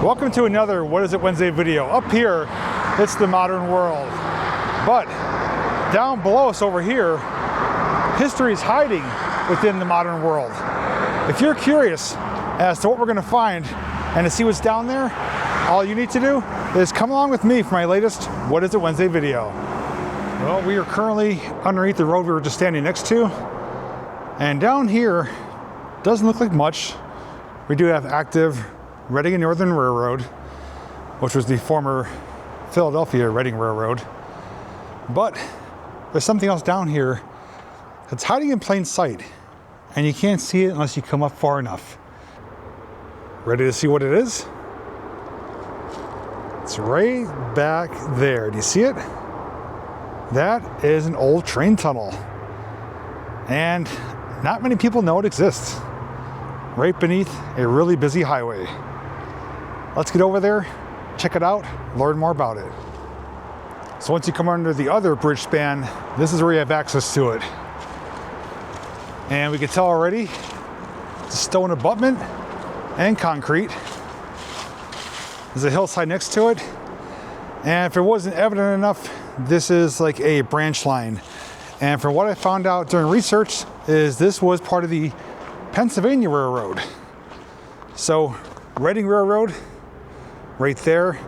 Welcome to another What Is It Wednesday video. Up here, it's the modern world. But down below us over here, history is hiding within the modern world. If you're curious as to what we're gonna find and to see what's down there, all you need to do is come along with me for my latest What Is It Wednesday video. Well, we are currently underneath the road we were just standing next to. And down here, doesn't look like much. We do have active Reading and Northern Railroad, which was the former Philadelphia Reading Railroad. But there's something else down here that's hiding in plain sight, and you can't see it unless you come up far enough. Ready to see what it is? It's right back there. Do you see it? That is an old train tunnel. And not many people know it exists. Right beneath a really busy highway. Let's get over there, check it out, learn more about it. So once you come under the other bridge span, this is where you have access to it. And we can tell already, it's a stone abutment and concrete. There's a hillside next to it. And if it wasn't evident enough, this is like a branch line. And from what I found out during research is this was part of the Pennsylvania Railroad. So Reading Railroad, right there.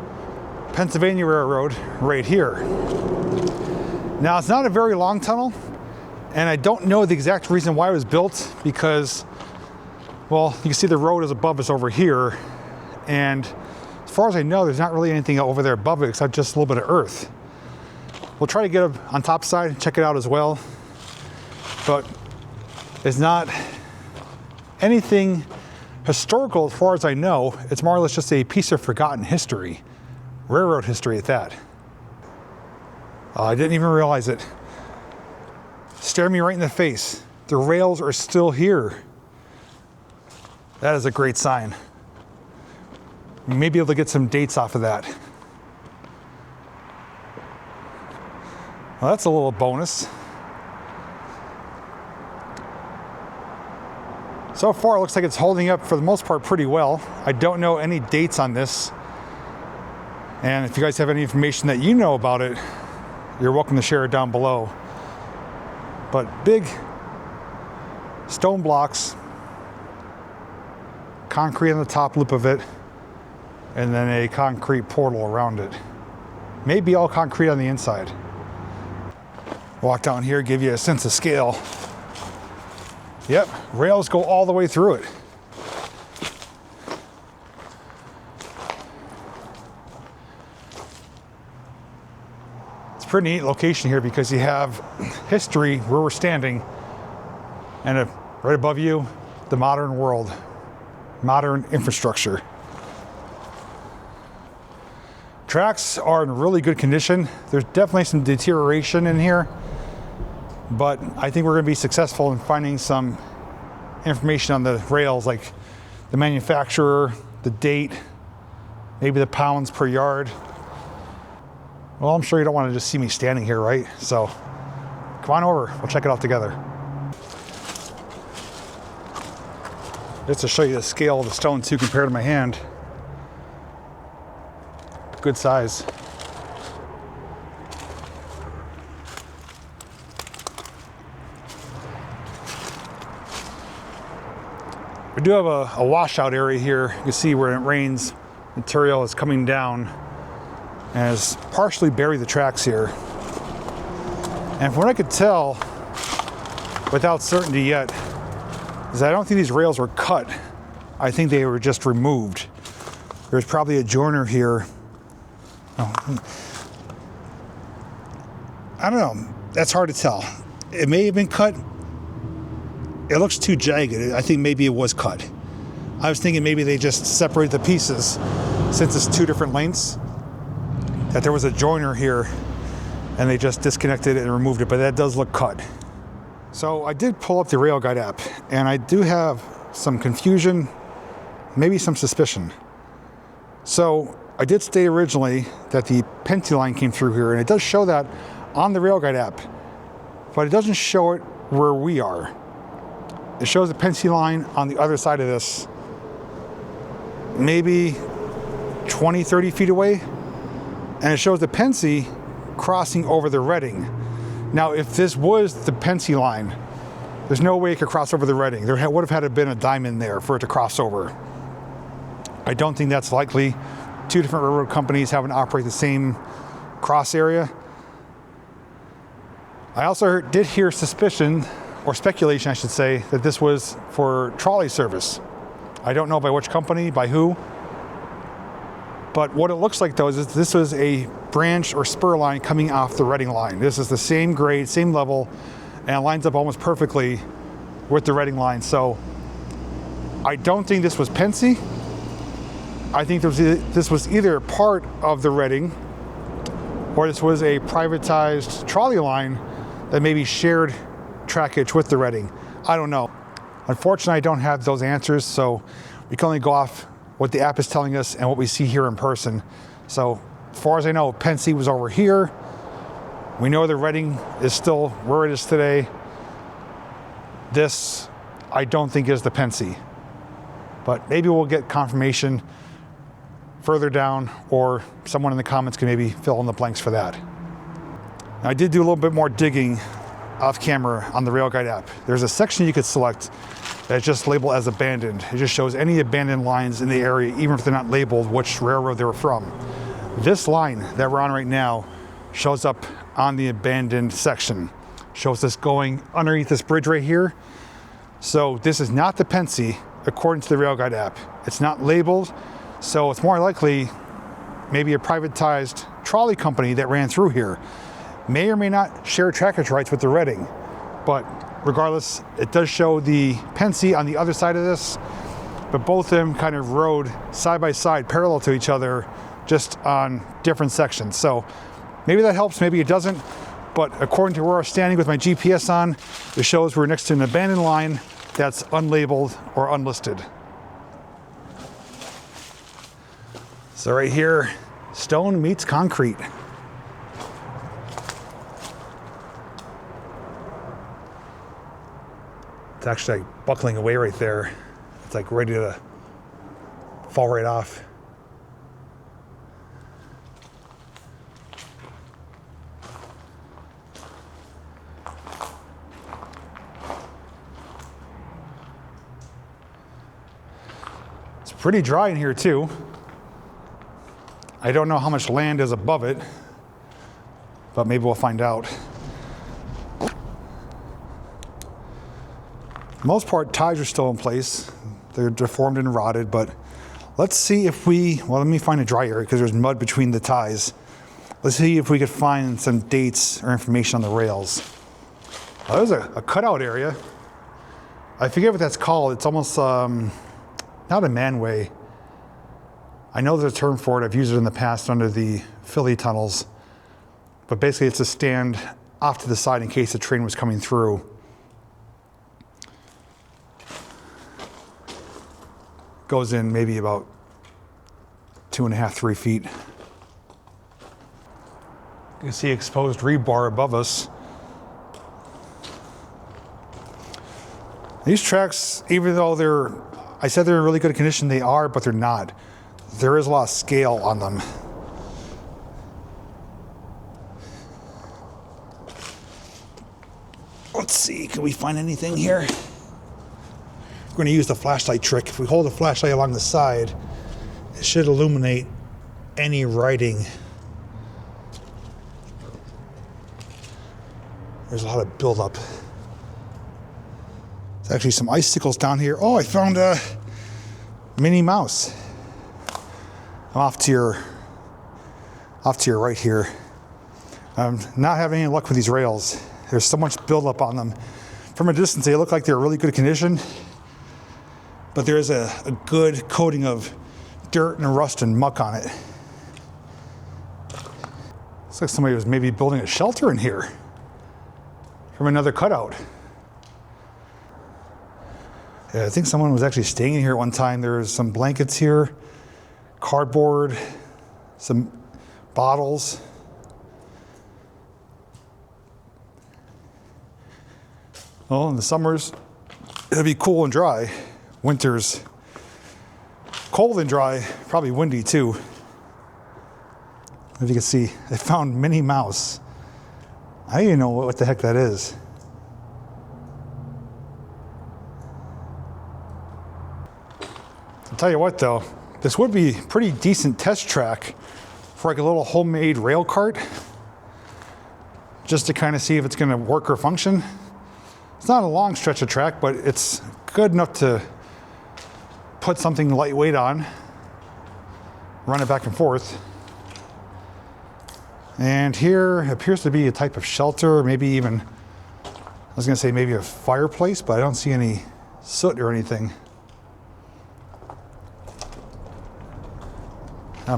Pennsylvania Railroad, right here. Now it's not a very long tunnel, and I don't know the exact reason why it was built because, well, you can see the road is above us over here, and as far as I know, there's not really anything over there above it except just a little bit of earth. We'll try to get up on top side and check it out as well, but it's not anything historical as far as I know. It's more or less just a piece of forgotten history. Railroad history at that. I didn't even realize it. Stared me right in the face. The rails are still here. That is a great sign. We may be able to get some dates off of that. Well, that's a little bonus. So far, it looks like it's holding up for the most part pretty well. I don't know any dates on this. And if you guys have any information that you know about it, you're welcome to share it down below. But big stone blocks, concrete on the top loop of it, and then a concrete portal around it. Maybe all concrete on the inside. Walk down here, give you a sense of scale. Yep, rails go all the way through it. It's a pretty neat location here because you have history where we're standing, and right above you, the modern world, modern infrastructure. Tracks are in really good condition. There's definitely some deterioration in here, but I think we're going to be successful in finding some information on the rails, like the manufacturer, the date, maybe the pounds per yard. Well, I'm sure you don't want to just see me standing here, right? So come on over, we'll check it out together. Just to show you the scale of the stone too compared to my hand. Good size. We do have a washout area here. You can see where it rains, material is coming down and has partially buried the tracks here. And from what I could tell, without certainty yet, is I don't think these rails were cut. I think they were just removed. There's probably a joiner here. Oh, I don't know. That's hard to tell. It may have been cut. It looks too jagged. I think maybe it was cut. I was thinking maybe they just separated the pieces since it's two different lengths, that there was a joiner here and they just disconnected it and removed it, but that does look cut. So I did pull up the Rail Guide app and I do have some confusion, maybe some suspicion. So I did state originally that the Penty line came through here, and it does show that on the Rail Guide app, but it doesn't show it where we are. It shows the Penty line on the other side of this. Maybe 20, 30 feet away. And it shows the Pensy crossing over the Reading. Now, if this was the Pensy line, there's no way it could cross over the Reading. There would have had to been a diamond there for it to cross over. I don't think that's likely. Two different railroad companies having to operate the same cross area. I also did hear suspicion, or speculation I should say, that this was for trolley service. I don't know by which company, by who. But what it looks like though is this was a branch or spur line coming off the Reading line. This is the same grade, same level, and it lines up almost perfectly with the Reading line. So I don't think this was Pensy. I think this was either part of the Reading or this was a privatized trolley line that maybe shared trackage with the Reading. I don't know. Unfortunately, I don't have those answers, so we can only go off what the app is telling us and what we see here in person. So as far as I know, Pensy was over here. We know the Reading is still where it is today. This, I don't think, is the Pensy. But maybe we'll get confirmation further down, or someone in the comments can maybe fill in the blanks for that. Now, I did do a little bit more digging off camera on the Railguide app. There's a section you could select that's just labeled as abandoned. It just shows any abandoned lines in the area, even if they're not labeled which railroad they were from. This line that we're on right now shows up on the abandoned section. Shows us going underneath this bridge right here. So this is not the Pensy, according to the Railguide app. It's not labeled, so it's more likely maybe a privatized trolley company that ran through here. May or may not share trackage rights with the Reading, but regardless, it does show the Pensy on the other side of this, but both of them kind of rode side by side, parallel to each other, just on different sections. So maybe that helps, maybe it doesn't, but according to where I'm standing with my GPS on, it shows we're next to an abandoned line that's unlabeled or unlisted. So right here, stone meets concrete. It's actually like buckling away right there. It's like ready to fall right off. It's pretty dry in here too. I don't know how much land is above it, but maybe we'll find out. Most part, ties are still in place. They're deformed and rotted, but let's see if well, let me find a dry area because there's mud between the ties. Let's see if we could find some dates or information on the rails. Oh, there's a cutout area. I forget what that's called. It's almost not a manway. I know there's a term for it. I've used it in the past under the Philly tunnels, but basically it's a stand off to the side in case the train was coming through. Goes in maybe about 2.5, 3 feet. You can see exposed rebar above us. These tracks, even though I said they're in really good condition, they are, but they're not. There is a lot of scale on them. Let's see, can we find anything here? We're going to use the flashlight trick. If we hold the flashlight along the side, it should illuminate any writing. There's a lot of buildup. There's actually some icicles down here. Oh, I found a Minnie Mouse. I'm off to your right here. I'm not having any luck with these rails. There's so much buildup on them. From a distance, they look like they're in really good condition, but there is a good coating of dirt and rust and muck on it. Looks like somebody was maybe building a shelter in here from another cutout. Yeah, I think someone was actually staying in here at one time. There was some blankets here, cardboard, some bottles. Well, in the summers, it'll be cool and dry. Winters, cold and dry, probably windy too. If you can see, I found Minnie Mouse. I don't even know what the heck that is. I'll tell you what though, this would be a pretty decent test track for like a little homemade rail cart, just to kind of see if it's going to work or function. It's not a long stretch of track, but it's good enough to put something lightweight on, run it back and forth. And here appears to be a type of shelter, maybe even, I was going to say maybe a fireplace, but I don't see any soot or anything.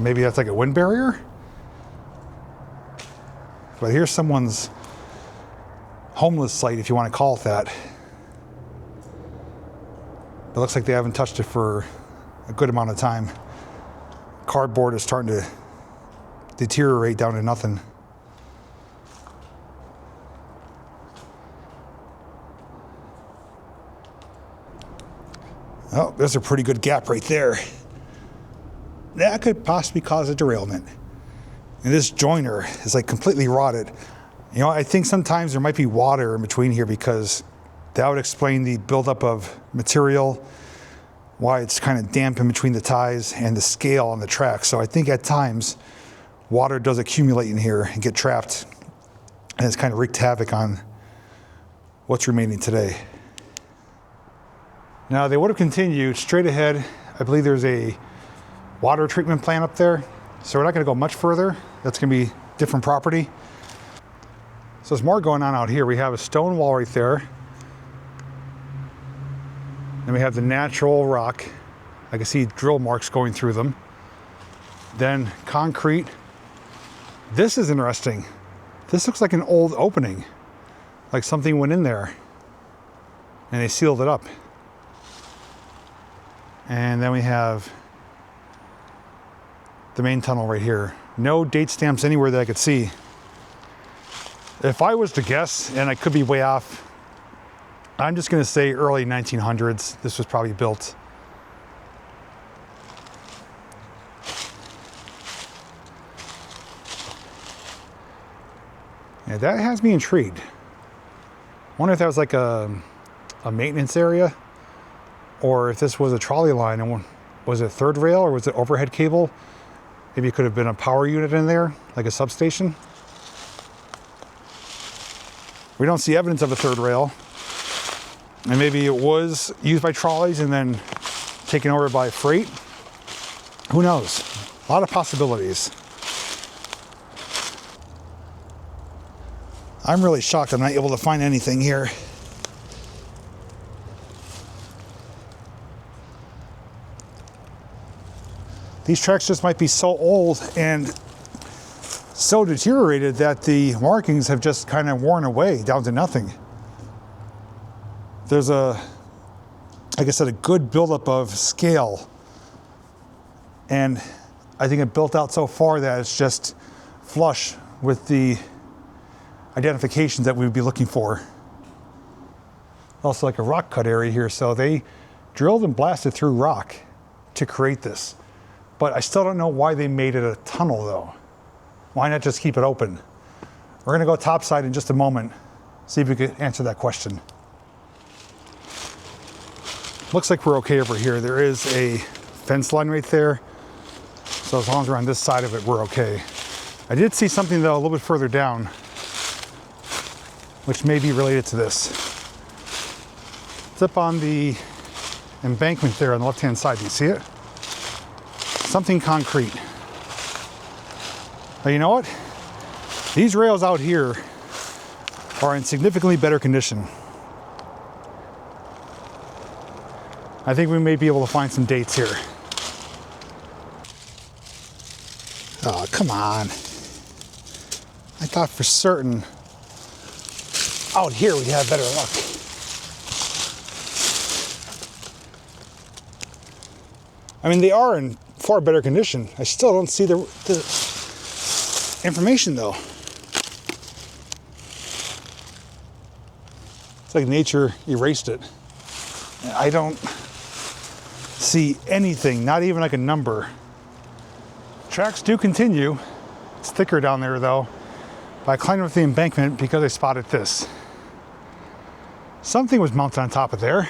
Maybe that's like a wind barrier. But here's someone's homeless site, if you want to call it that. It looks like they haven't touched it for a good amount of time. Cardboard is starting to deteriorate down to nothing. Oh, there's a pretty good gap right there. That could possibly cause a derailment. And this joiner is like completely rotted. You know, I think sometimes there might be water in between here because that would explain the buildup of material, why it's kind of damp in between the ties and the scale on the track. So I think at times water does accumulate in here and get trapped, and it's kind of wreaked havoc on what's remaining today. Now they would have continued straight ahead. I believe there's a water treatment plant up there, so we're not going to go much further. That's going to be different property. So there's more going on out here. We have a stone wall right there. Then we have the natural rock. I can see drill marks going through them. Then concrete. This is interesting. This looks like an old opening, like something went in there and they sealed it up. And then we have the main tunnel right here. No date stamps anywhere that I could see. If I was to guess, and I could be way off, I'm just going to say early 1900s. This was probably built. Yeah, that has me intrigued. Wonder if that was like a maintenance area, or if this was a trolley line and was it third rail or was it overhead cable? Maybe it could have been a power unit in there, like a substation. We don't see evidence of a third rail. And maybe it was used by trolleys and then taken over by freight. Who knows? A lot of possibilities. I'm really shocked I'm not able to find anything here. These tracks just might be so old and so deteriorated that the markings have just kind of worn away down to nothing. There's like I said, a good buildup of scale. And I think it built out so far that it's just flush with the identifications that we would be looking for. Also like a rock cut area here. So they drilled and blasted through rock to create this. But I still don't know why they made it a tunnel though. Why not just keep it open? We're gonna go topside in just a moment, see if we can answer that question. Looks like we're okay over here. There is a fence line right there. So as long as we're on this side of it, we're okay. I did see something though a little bit further down, which may be related to this. It's up on the embankment there on the left-hand side. Do you see it? Something concrete. But you know what? These rails out here are in significantly better condition. I think we may be able to find some dates here. Oh, come on. I thought for certain out here we'd have better luck. I mean, they are in far better condition. I still don't see the information though. It's like nature erased it. I don't see anything, not even like a number. Tracks do continue It's thicker down there though. But I climbed up the embankment because I spotted this. Something was mounted on top of there.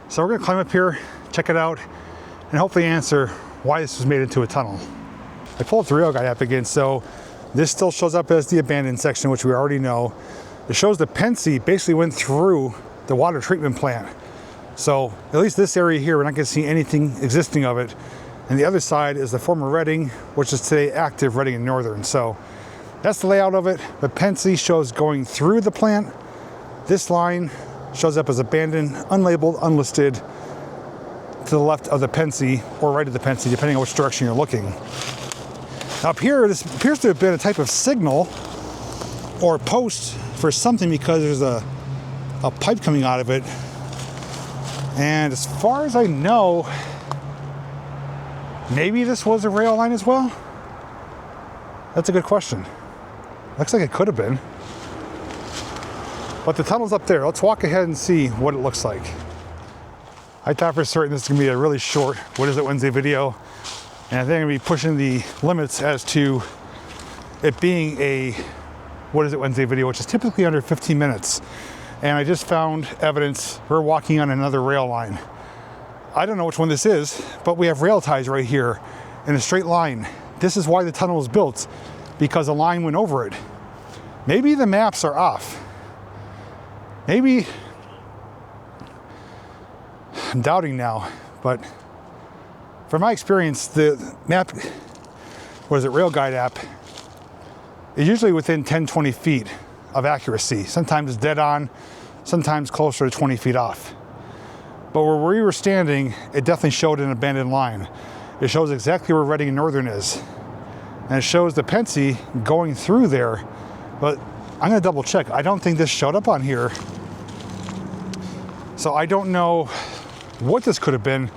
So we're gonna climb up here, check it out, and hopefully answer why this was made into a tunnel. I pulled the rail guide app again, so this still shows up as the abandoned section, which we already know. It shows the Pensy basically went through the water treatment plant. So at least this area here, we're not gonna see anything existing of it. And the other side is the former Reading, which is today active Reading and Northern. So that's the layout of it. The Pensy shows going through the plant. This line shows up as abandoned, unlabeled, unlisted, to the left of the Pensy or right of the Pensy, depending on which direction you're looking. Up here, this appears to have been a type of signal or post for something because there's a pipe coming out of it. And as far as I know, maybe this was a rail line as well? That's a good question. Looks like it could have been. But the tunnel's up there. Let's walk ahead and see what it looks like. I thought for certain this is gonna be a really short What Is It Wednesday video. And I think I'm gonna be pushing the limits as to it being a What Is It Wednesday video, which is typically under 15 minutes. And I just found evidence we're walking on another rail line. I don't know which one this is, but we have rail ties right here in a straight line. This is why the tunnel was built, because a line went over it. Maybe the maps are off. Maybe, I'm doubting now, but from my experience, the map, rail guide app, is usually within 10, 20 feet of accuracy. Sometimes dead on, sometimes closer to 20 feet off. But where we were standing, it definitely showed an abandoned line. It shows exactly where Reading and Northern is. And it shows the Pensy going through there, but I'm gonna double check. I don't think this showed up on here. So I don't know what this could have been,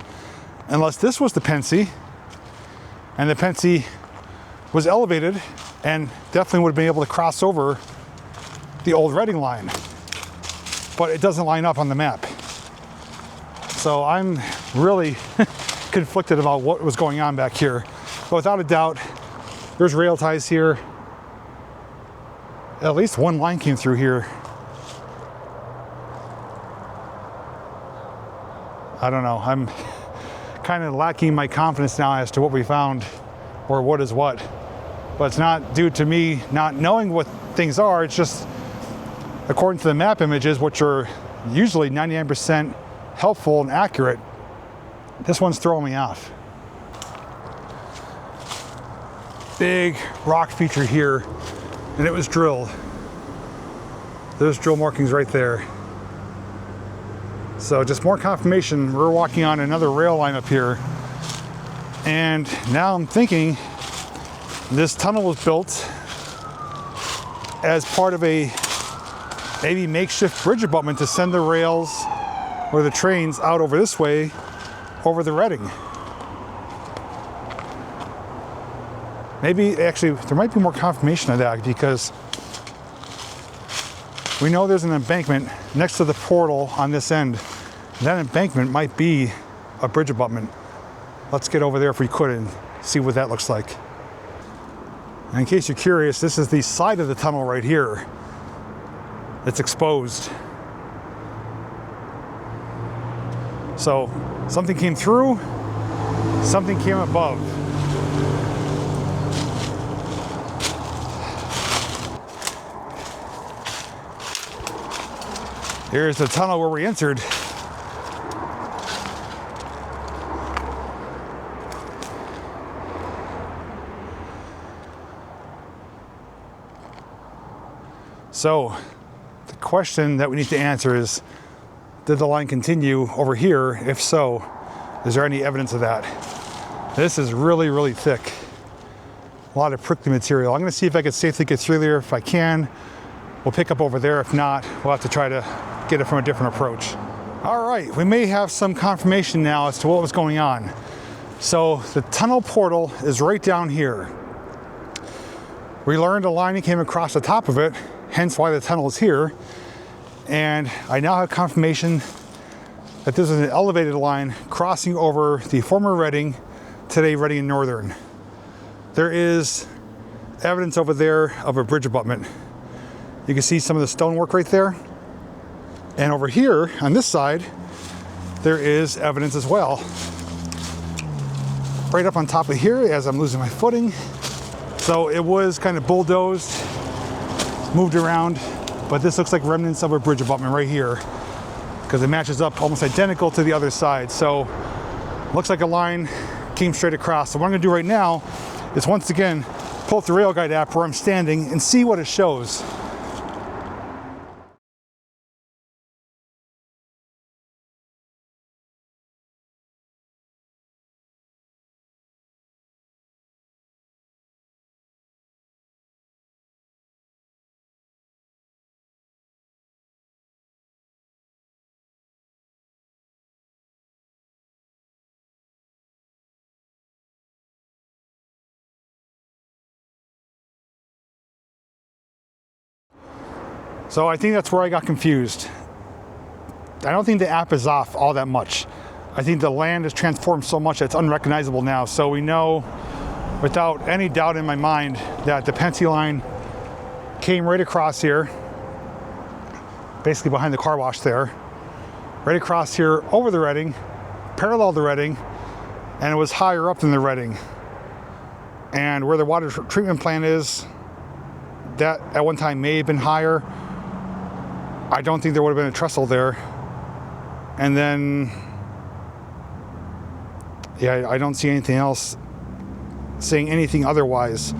unless this was the Pensy, and the Pensy was elevated and definitely would have been able to cross over the old Reading line. But it doesn't line up on the map. So I'm really conflicted about what was going on back here. But without a doubt, there's rail ties here. At least one line came through here. I don't know. I'm kind of lacking my confidence now as to what we found or what is what. But it's not due to me not knowing what things are. It's just according to the map images, which are usually 99% helpful and accurate. This one's throwing me off. Big rock feature here, and it was drilled. There's drill markings right there. So just more confirmation, we're walking on another rail line up here. And now I'm thinking this tunnel was built as part of a maybe makeshift bridge abutment to send the rails or the trains out over this way, over the Reading. Maybe, actually, there might be more confirmation of that because we know there's an embankment next to the portal on this end. That embankment might be a bridge abutment. Let's get over there if we could and see what that looks like. And in case you're curious, this is the side of the tunnel right here. It's exposed. So something came through, something came above. Here's the tunnel where we entered. So the question that we need to answer is, did the line continue over here? If so, is there any evidence of that? This is really, really thick. A lot of prickly material. I'm gonna see if I can safely get through there. If I can, we'll pick up over there. If not, we'll have to try to get it from a different approach. All right, we may have some confirmation now as to what was going on. So the tunnel portal is right down here. We learned a line came across the top of it, hence why the tunnel is here. And I now have confirmation that this is an elevated line crossing over the former Reading, today Reading and Northern. There is evidence over there of a bridge abutment. You can see some of the stonework right there. And over here on this side, there is evidence as well. Right up on top of here as I'm losing my footing. So it was kind of bulldozed, moved around, but this looks like remnants of a bridge abutment right here because it matches up almost identical to the other side. So looks like a line came straight across. So what I'm gonna do right now is once again, pull up the rail guide app where I'm standing and see what it shows. So I think that's where I got confused. I don't think the app is off all that much. I think the land has transformed so much that it's unrecognizable now. So we know without any doubt in my mind that the Pennsy line came right across here, basically behind the car wash there, right across here over the Reading, parallel the Reading, and it was higher up than the Reading. And where the water treatment plant is, that at one time may have been higher. I don't think there would have been a trestle there. And then, yeah, I don't see anything else saying anything otherwise.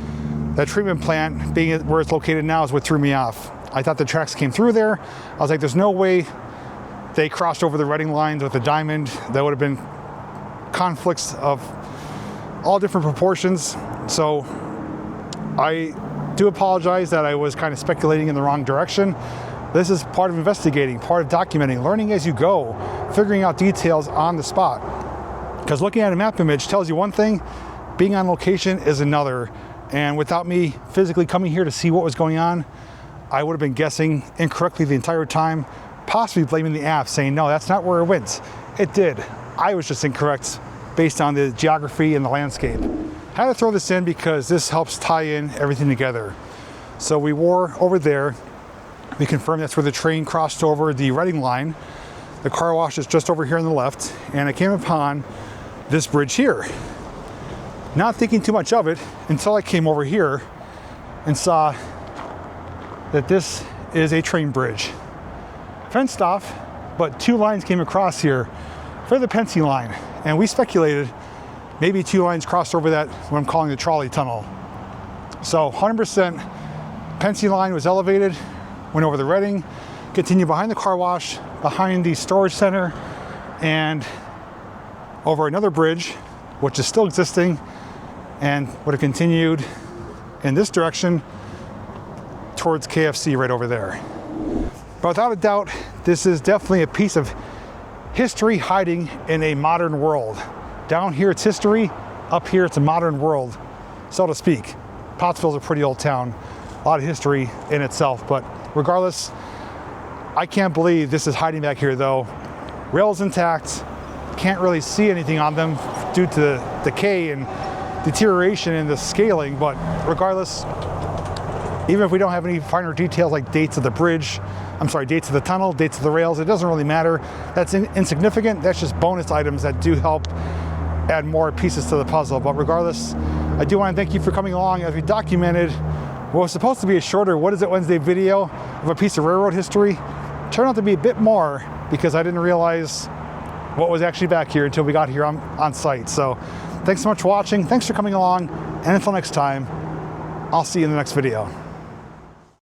That treatment plant, being where it's located now, is what threw me off. I thought the tracks came through there. I was like, there's no way they crossed over the Reading lines with a diamond. That would have been conflicts of all different proportions. So I do apologize that I was kind of speculating in the wrong direction. This is part of investigating, part of documenting, learning as you go, figuring out details on the spot. Because looking at a map image tells you one thing, being on location is another. And without me physically coming here to see what was going on, I would have been guessing incorrectly the entire time, possibly blaming the app, saying, no, that's not where it went. It did. I was just incorrect based on the geography and the landscape. I had to throw this in because this helps tie in everything together. So we were over there. We confirmed that's where the train crossed over the Reading line. The car wash is just over here on the left, and I came upon this bridge here. Not thinking too much of it until I came over here and saw that this is a train bridge. Fenced off, but two lines came across here for the Pennsy line, and we speculated maybe two lines crossed over that, what I'm calling the trolley tunnel. So 100% Pennsy line was elevated, went over the Reading, continued behind the car wash, behind the storage center, and over another bridge, which is still existing, and would have continued in this direction towards KFC right over there. But without a doubt, this is definitely a piece of history hiding in a modern world. Down here it's history, up here it's a modern world, so to speak. Pottsville's a pretty old town, a lot of history in itself, but regardless, I can't believe this is hiding back here though. Rails intact, can't really see anything on them due to decay and deterioration in the scaling, but regardless, even if we don't have any finer details like dates of the bridge, dates of the tunnel, dates of the rails, it doesn't really matter. That's insignificant. That's just bonus items that do help add more pieces to the puzzle. But regardless, I do want to thank you for coming along as we documented what was supposed to be a shorter What Is It Wednesday video of a piece of railroad history. Turned out to be a bit more because I didn't realize what was actually back here until we got here on site. So thanks so much for watching. Thanks for coming along. And until next time, I'll see you in the next video.